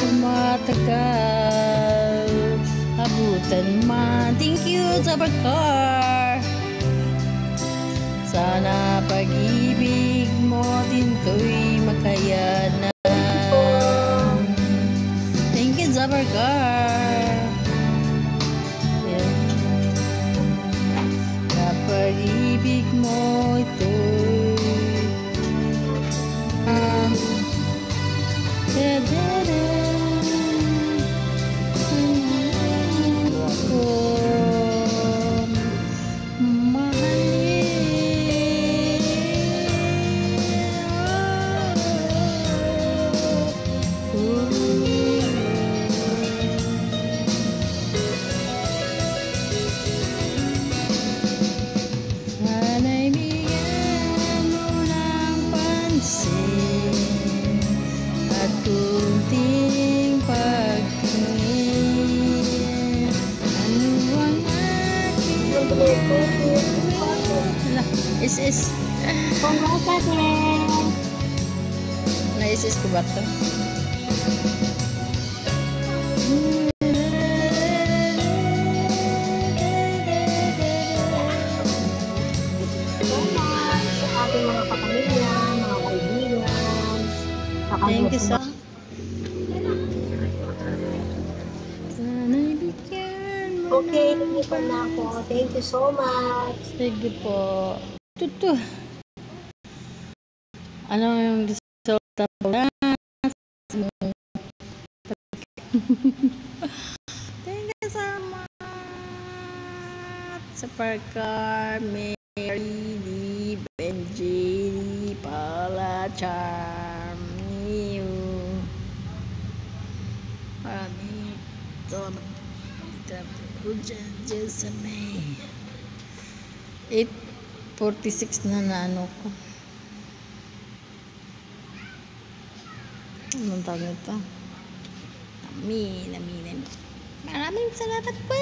tumatagal, abutan man. Thank you, Zabarkar. Sana pag-ibig mo din ko'y makayanan. Thank you, Zabarkar. Na pag-ibig mo ito'y kunting pagtingin. Ano ang aking is na-is ko ba ito? Ating mga kapamilya, mga kaibigan. Thank you so much. Okay, nandito na ako. Thank you so much. Sige po. Tuto. Ano yung result na thank you so much. Sa Parkar, Mary, Lee, Benji, Pala, Charm, Niyo. Maraming salamat. Just sa May 8:46 na ano ko. Anong tawag nito? Maraming salamat po.